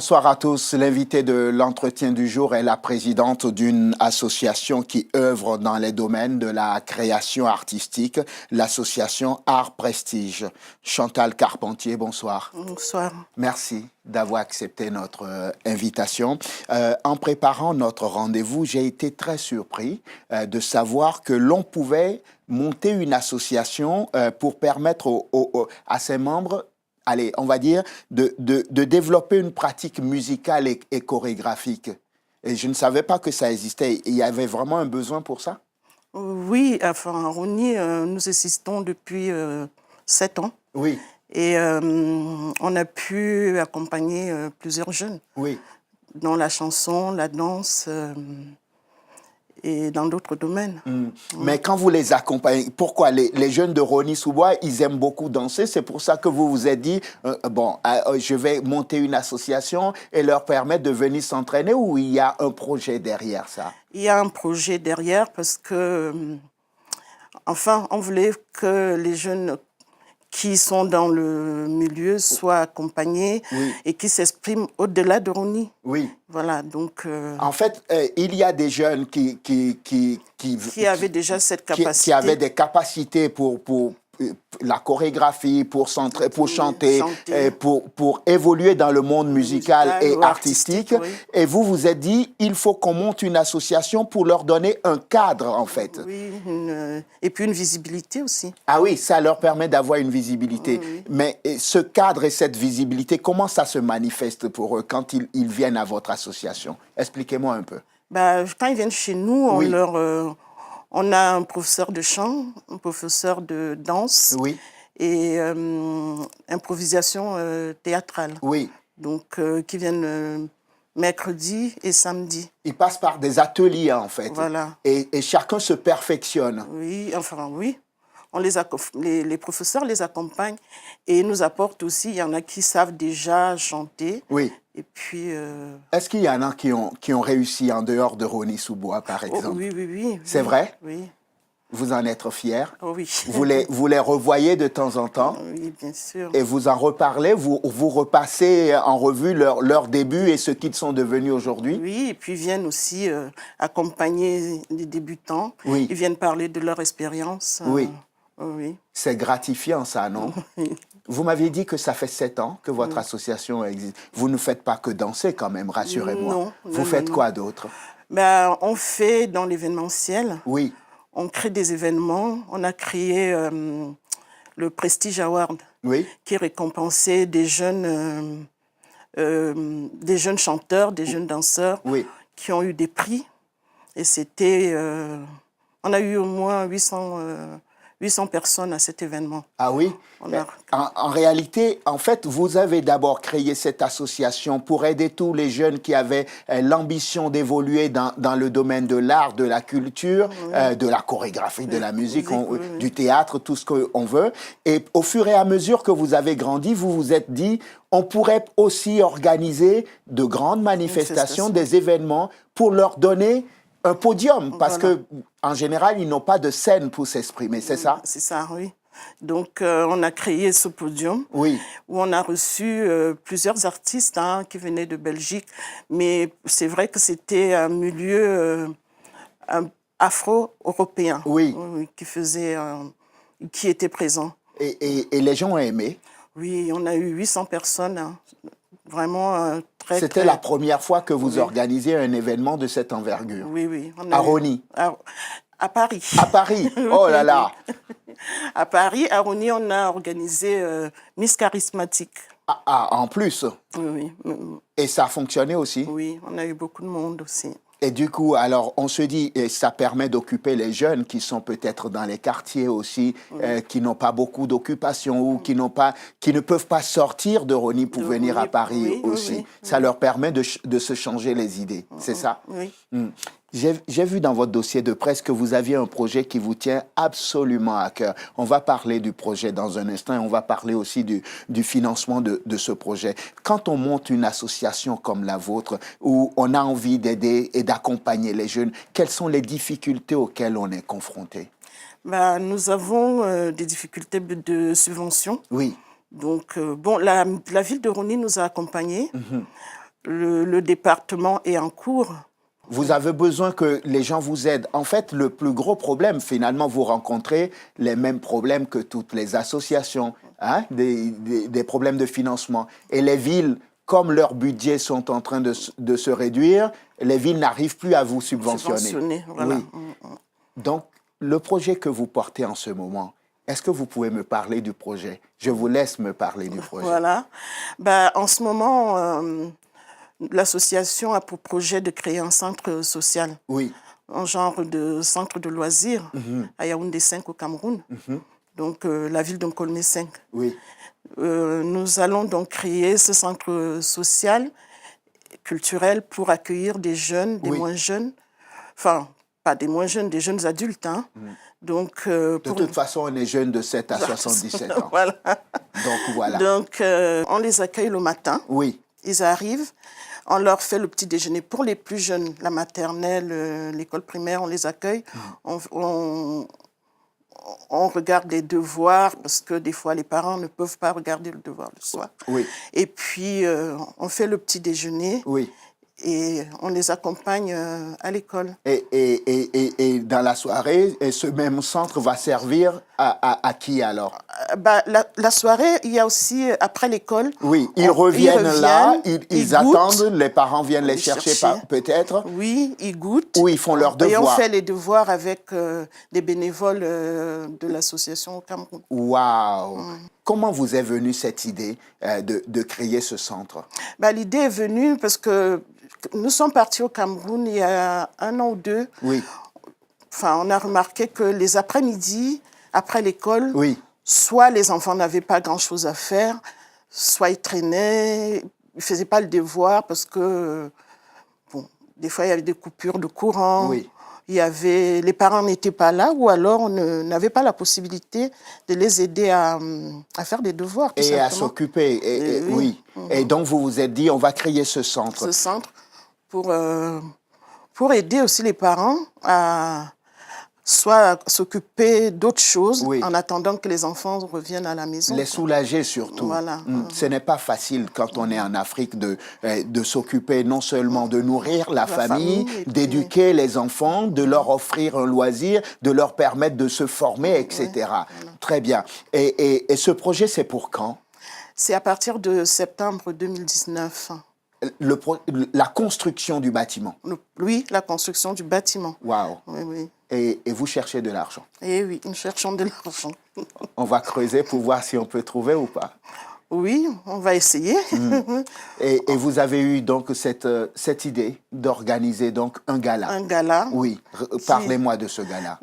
Bonsoir à tous. L'invitée de l'entretien du jour est la présidente d'une association qui œuvre dans les domaines de la création artistique, l'association Art Prestige. Chantal Carpentier, bonsoir. Bonsoir. Merci d'avoir accepté notre invitation. En préparant notre rendez-vous, j'ai été très surpris de savoir que l'on pouvait monter une association pour permettre à ses membres, allez, on va dire, de développer une pratique musicale et chorégraphique. Et je ne savais pas que ça existait. Il y avait vraiment un besoin pour ça? Oui, enfin, Rony, nous existons depuis 7 ans. Oui. Et on a pu accompagner plusieurs jeunes. Oui. Dans la chanson, la danse et dans d'autres domaines. Mais quand vous les accompagnez, pourquoi les jeunes de Rosny-sous-Bois, ils aiment beaucoup danser? C'est pour ça que vous vous êtes dit, je vais monter une association et leur permettre de venir s'entraîner, ou il y a un projet derrière ça? Il y a un projet derrière parce que, enfin, on voulait que les jeunes qui sont dans le milieu soient accompagnés, oui, et qui s'expriment au-delà de Rony. Oui. Voilà, donc... En fait, il y a des jeunes qui avaient déjà cette capacité. Qui avaient des capacités pour la chorégraphie, pour chanter, pour évoluer dans le monde musical et artistique. Oui. Et vous vous êtes dit, il faut qu'on monte une association pour leur donner un cadre, en fait. Oui, et puis une visibilité aussi. Ah oui, ça leur permet d'avoir une visibilité. Oui. Mais ce cadre et cette visibilité, comment ça se manifeste pour eux quand ils viennent à votre association? Expliquez-moi un peu. Bah, quand ils viennent chez nous, oui, on a un professeur de chant, un professeur de danse, oui, et improvisation théâtrale. Oui. Donc, qui viennent mercredi et samedi. Ils passent par des ateliers, en fait. Voilà. Et chacun se perfectionne. Oui, enfin, oui. Les professeurs les accompagnent et nous apportent aussi. Il y en a qui savent déjà chanter. Oui. Et puis... Est-ce qu'il y en a qui ont réussi en dehors de Rosny-sous-Bois, par exemple? Oh, oui, oui, oui. C'est vrai? Oui. Vous en êtes fier? Oh, oui. Vous les revoyez de temps en temps? Oui, bien sûr. Et vous en reparlez? Vous repassez en revue leur début et ce qu'ils sont devenus aujourd'hui? Oui, et puis ils viennent aussi accompagner les débutants. Oui. Ils viennent parler de leur expérience. Oui. Oui. C'est gratifiant, ça, non? Oui. Vous m'aviez dit que ça fait 7 ans que votre association existe. Vous ne faites pas que danser quand même, rassurez-moi. Non. Vous faites quoi d'autre? Ben, on fait dans l'événementiel. Oui. On crée des événements. On a créé le Prestige Award, oui, qui récompensait des jeunes chanteurs, des jeunes danseurs, oui, qui ont eu des prix. Et c'était... on a eu au moins 800 personnes à cet événement. Ah oui? En réalité, en fait, vous avez d'abord créé cette association pour aider tous les jeunes qui avaient l'ambition d'évoluer dans le domaine de l'art, de la culture, oui, de la chorégraphie, de la musique, du théâtre, tout ce qu'on veut. Et au fur et à mesure que vous avez grandi, vous vous êtes dit, on pourrait aussi organiser de grandes manifestations, des événements pour leur donner un podium, parce que en général, ils n'ont pas de scène pour s'exprimer, c'est ça? C'est ça, oui. Donc, on a créé ce podium, oui, où on a reçu plusieurs artistes qui venaient de Belgique. Mais c'est vrai que c'était un milieu afro-européen, oui, qui était présent. Et les gens ont aimé? Oui, on a eu 800 personnes, vraiment très... C'était la première fois que vous organisez un événement de cette envergure? Oui, oui. À Rosny? À Paris. À Paris? Oh là là! À Paris, à Rosny, on a organisé Miss Charismatique. En plus? Oui, oui. Et ça a fonctionné aussi? Oui, on a eu beaucoup de monde aussi. Et du coup, alors, on se dit, et ça permet d'occuper les jeunes qui sont peut-être dans les quartiers aussi, oui, qui n'ont pas beaucoup d'occupation ou qui ne peuvent pas sortir de Rosny pour venir à Paris aussi. Oui, ça leur permet de se changer les idées, c'est ça? Oui. J'ai vu dans votre dossier de presse que vous aviez un projet qui vous tient absolument à cœur. On va parler du projet dans un instant et on va parler aussi du financement de ce projet. Quand on monte une association comme la vôtre, où on a envie d'aider et d'accompagner les jeunes, quelles sont les difficultés auxquelles on est confronté? Nous avons des difficultés de subvention. Oui. Donc, la ville de Rosny nous a accompagnés. le département est en cours. Vous avez besoin que les gens vous aident. En fait, le plus gros problème, finalement, vous rencontrez les mêmes problèmes que toutes les associations, hein, des problèmes de financement. Et les villes, comme leurs budgets sont en train de se réduire, les villes n'arrivent plus à vous subventionner. Voilà. Oui. Donc, le projet que vous portez en ce moment, est-ce que vous pouvez me parler du projet? Je vous laisse me parler du projet. Voilà. En ce moment, l'association a pour projet de créer un centre social. Oui. Un genre de centre de loisirs à Yaoundé 5 au Cameroun. Donc, la ville de Nkolmé 5. Oui. Nous allons donc créer ce centre social, culturel, pour accueillir des jeunes, des moins jeunes. Enfin, pas des moins jeunes, des jeunes adultes. Hein. Donc, de toute façon, on est jeunes de 7 à 77 ans. Voilà. Donc, voilà. Donc, on les accueille le matin. Oui. Ils arrivent. On leur fait le petit déjeuner pour les plus jeunes, la maternelle, l'école primaire, on les accueille. On regarde les devoirs parce que des fois les parents ne peuvent pas regarder le devoir le soir. Oui. Et puis on fait le petit déjeuner. Oui. Et on les accompagne à l'école. Et dans la soirée, ce même centre va servir à qui alors? La soirée, il y a aussi, après l'école... Oui, ils reviennent là, ils attendent, les parents viennent les chercher peut-être. Oui, ils goûtent. Ou ils font leurs devoirs. Et on fait les devoirs avec des bénévoles de l'association au Cameroun. Waouh! Comment vous est venue cette idée de créer ce centre? L'idée est venue parce que nous sommes partis au Cameroun il y a 1 an ou 2. Oui. Enfin, on a remarqué que les après-midi, après l'école, oui. soit les enfants n'avaient pas grand-chose à faire, soit ils traînaient, ils ne faisaient pas le devoir parce que, des fois, il y avait des coupures de courant. Oui. Les parents n'étaient pas là ou alors on n'avait pas la possibilité de les aider à faire des devoirs. Et à s'occuper, oui. Et donc, vous vous êtes dit, on va créer ce centre. Ce centre pour aider aussi les parents à soit s'occuper d'autres choses en attendant que les enfants reviennent à la maison. Les soulager surtout. Voilà. Ce n'est pas facile quand on est en Afrique de s'occuper non seulement de nourrir la famille, d'éduquer les enfants, de leur offrir un loisir, de leur permettre de se former, etc. Voilà. Très bien. Et ce projet, c'est pour quand? C'est à partir de septembre 2019. La construction du bâtiment. Oui, la construction du bâtiment. Waouh. Oui, oui. Et vous cherchez de l'argent. Eh oui, nous cherchons de l'argent. On va creuser pour voir si on peut trouver ou pas. Oui, on va essayer. Et vous avez eu donc cette idée d'organiser donc un gala. Un gala. Oui, parlez-moi de ce gala.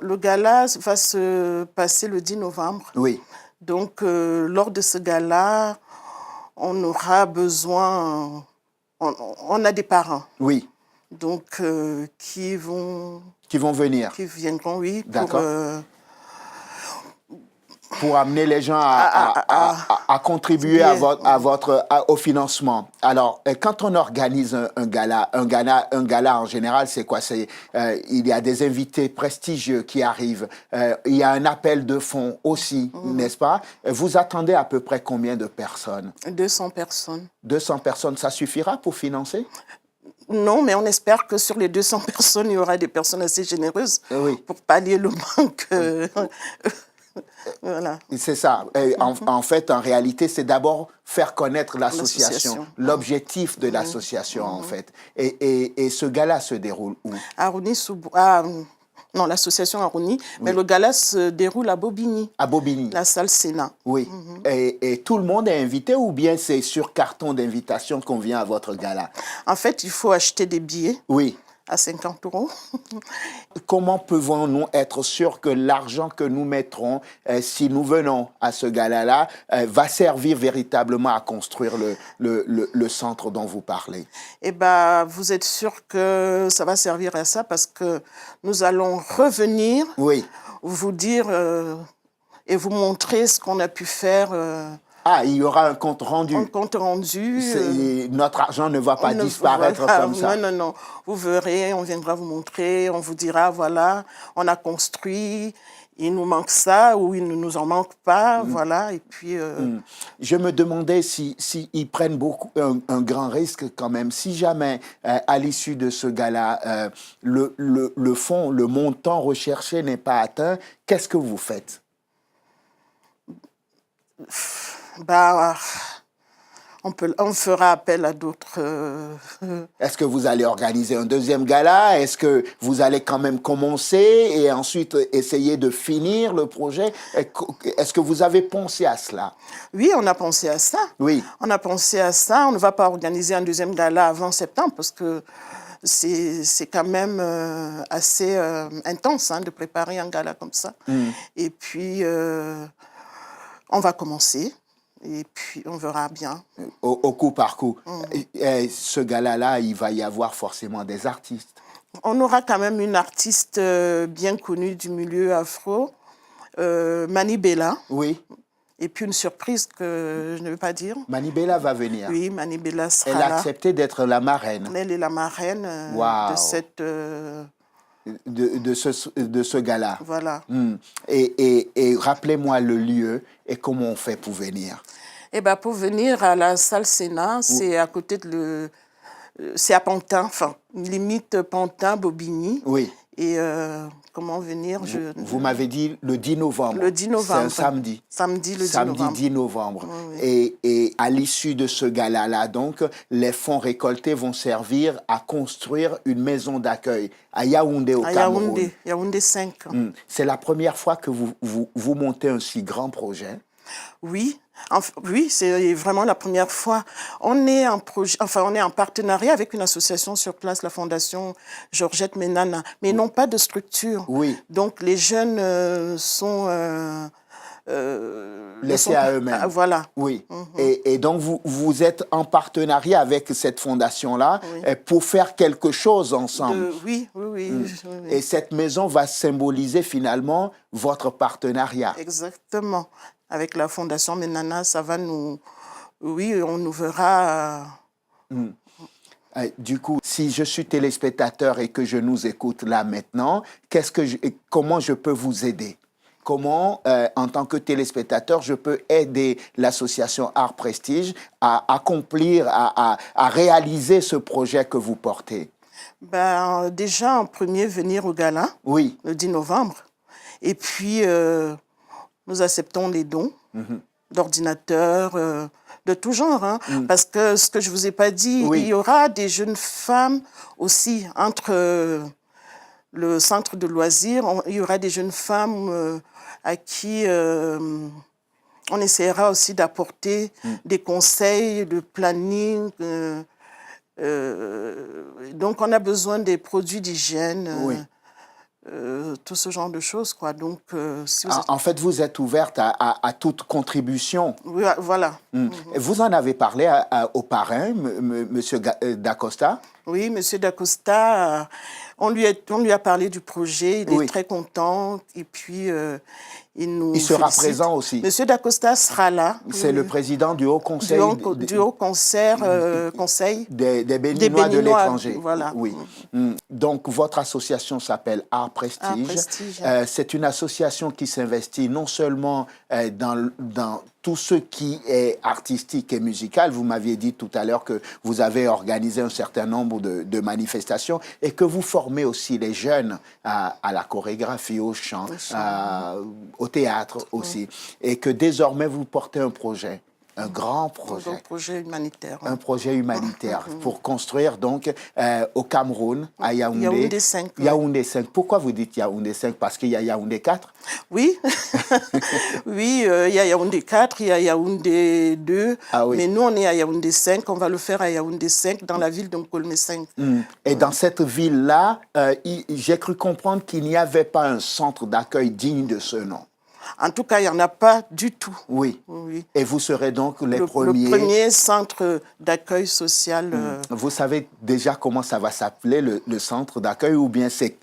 Le gala va se passer le 10 novembre. Oui. Donc, lors de ce gala, on aura besoin... On a des parents. Oui. Donc, qui vont venir. Qui viendront, oui. D'accord. Pour amener les gens à contribuer au financement. Alors, quand on organise un gala en général, c'est quoi? Il y a des invités prestigieux qui arrivent. Il y a un appel de fonds aussi, n'est-ce pas? Vous attendez à peu près combien de personnes? 200 personnes. 200 personnes, ça suffira pour financer? Non, mais on espère que sur les 200 personnes, il y aura des personnes assez généreuses pour pallier le manque. Voilà. C'est ça. En fait, en réalité, c'est d'abord faire connaître l'association, l'objectif de l'association, en fait. Et ce gala se déroule où? À Rouni-Soubou. Non, l'association à Rouni, mais le gala se déroule à Bobigny. À Bobigny. La salle Sénat. Oui. Et tout le monde est invité ou bien c'est sur carton d'invitation qu'on vient à votre gala? En fait, il faut acheter des billets. Oui. À 50 €. Comment pouvons-nous être sûrs que l'argent que nous mettrons, si nous venons à ce gala-là, va servir véritablement à construire le centre dont vous parlez? Eh bien, vous êtes sûr que ça va servir à ça parce que nous allons revenir vous dire et vous montrer ce qu'on a pu faire. Il y aura un compte rendu. Un compte rendu. Notre argent ne va pas disparaître comme ça. Non, non, non. Vous verrez, on viendra vous montrer, on vous dira, voilà, on a construit. il nous manque ça ou il ne nous en manque pas, voilà. Et puis... Je me demandais si ils prennent un grand risque quand même. Si jamais, à l'issue de ce gala, le fonds, le montant recherché n'est pas atteint, qu'est-ce que vous faites? Bah, on fera appel à d'autres... Est-ce que vous allez organiser un deuxième gala? Est-ce que vous allez quand même commencer et ensuite essayer de finir le projet? Est-ce que vous avez pensé à cela? Oui, on a pensé à ça. Oui. On a pensé à ça. On ne va pas organiser un deuxième gala avant septembre parce que c'est quand même assez intense de préparer un gala comme ça. Et puis, on va commencer. Et puis, on verra bien. Au coup par coup. Et ce gala-là, il va y avoir forcément des artistes. On aura quand même une artiste bien connue du milieu afro, Mani Bella. Oui. Et puis une surprise que je ne veux pas dire. Mani Bella va venir. Oui, Mani Bella sera là. Elle a accepté d'être la marraine. Elle est la marraine de cette... De ce gala. Voilà. Et rappelez-moi le lieu et comment on fait pour venir. Eh bien, pour venir à la salle Sénat, c'est à côté de c'est à Pantin, enfin, limite Pantin, Bobigny. Oui. Et comment venir Vous m'avez dit le 10 novembre. Le 10 novembre. C'est un samedi. Samedi, le 10 novembre. Samedi 10 novembre. Oui. Et à l'issue de ce gala-là, donc, les fonds récoltés vont servir à construire une maison d'accueil à Yaoundé, au Cameroun. Yaoundé 5. C'est la première fois que vous montez un si grand projet. Oui. Oui, c'est vraiment la première fois. On est en partenariat avec une association sur place, la Fondation Georgette Menana, mais ils n'ont pas de structure. Oui. Donc les jeunes sont laissés à eux-mêmes. Voilà. Oui. Et donc vous êtes en partenariat avec cette fondation-là pour faire quelque chose ensemble. Oui. Et cette maison va symboliser finalement votre partenariat. Exactement. Avec la Fondation Menana, ça va nous... Oui, on nous verra... Du coup, si je suis téléspectateur et que je nous écoute là maintenant, comment je peux vous aider? Comment, en tant que téléspectateur, je peux aider l'association Art Prestige à accomplir, à réaliser ce projet que vous portez? Déjà, en premier, venir au gala, oui. Le 10 novembre. Et puis... nous acceptons les dons d'ordinateurs, de tout genre. Parce que ce que je ne vous ai pas dit, il y aura des jeunes femmes aussi entre le centre de loisirs. Il y aura des jeunes femmes à qui on essaiera aussi d'apporter des conseils de planning. Donc, on a besoin des produits d'hygiène. Tout ce genre de choses, quoi. Donc, si vous êtes... En fait, vous êtes ouverte à toute contribution. Oui, voilà. Vous en avez parlé au parrain, M. Dacosta? Oui, M. Dacosta, on lui a parlé du projet, il est très content, et puis il sera présent aussi. M. Dacosta sera là. C'est le président du Haut Conseil. Du Haut Conseil des Béninois de l'étranger. Voilà. Oui. Donc, votre association s'appelle Art Prestige. Art Prestige. C'est une association qui s'investit non seulement dans tout ce qui est artistique et musical. Vous m'aviez dit tout à l'heure que vous avez organisé un certain nombre de manifestations et que vous formez aussi les jeunes à la chorégraphie, au chant, au théâtre aussi. Et que désormais, vous portez un projet. Un grand projet. Un projet humanitaire. Un projet humanitaire pour construire donc au Cameroun, à Yaoundé. Yaoundé 5. Yaoundé 5. Pourquoi vous dites Yaoundé 5? Parce qu'il y a Yaoundé 4? Oui. Oui, il y a Yaoundé 4, il y a Yaoundé 2. Ah, oui. Mais nous, on est à Yaoundé 5. On va le faire à Yaoundé 5, dans la ville de Nkolmé 5. Et dans cette ville-là, j'ai cru comprendre qu'il n'y avait pas un centre d'accueil digne de ce nom. En tout cas, il n'y en a pas du tout. Oui. Et vous serez donc les premiers... Le premier centre d'accueil social. Vous savez déjà comment ça va s'appeler, le centre d'accueil, ou bien c'est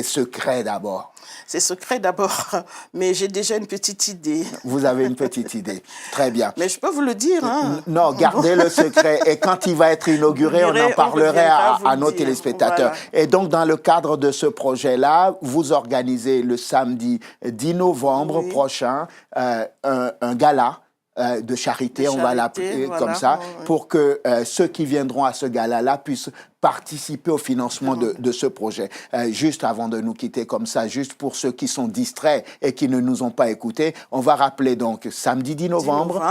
secret d'abord? C'est secret d'abord, mais j'ai déjà une petite idée. Vous avez une petite idée. Très bien. Mais je peux vous le dire. Hein. Non, gardez le secret. Et quand il va être inauguré, on en parlera à nos téléspectateurs. Voilà. Et donc, dans le cadre de ce projet-là, vous organisez le samedi 10 novembre prochain un gala de charité, on va l'appeler comme ça, pour que ceux qui viendront à ce gala-là puissent participer au financement de ce projet. Juste avant de nous quitter comme ça, juste pour ceux qui sont distraits et qui ne nous ont pas écoutés, on va rappeler donc samedi 10 novembre,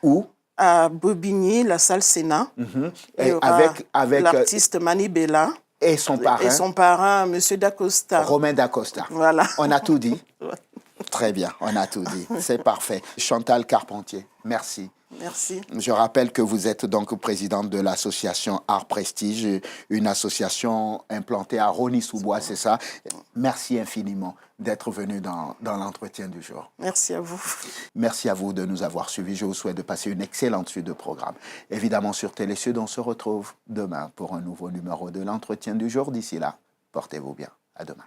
où à Bobigny, la salle Sénat. Et avec l'artiste Mani Bella. Et son parrain. Et son parrain, M. Dacosta. Romain Dacosta. Voilà. On a tout dit. Très bien, on a tout dit. C'est parfait. Chantal Carpentier, merci. Merci. Je rappelle que vous êtes donc présidente de l'association Art Prestige, une association implantée à Rosny-sous-Bois, c'est ça. Merci infiniment d'être venu dans l'entretien du jour. Merci à vous. Merci à vous de nous avoir suivis. Je vous souhaite de passer une excellente suite de programme. Évidemment, sur Télésud, on se retrouve demain pour un nouveau numéro de l'entretien du jour. D'ici là, portez-vous bien. À demain.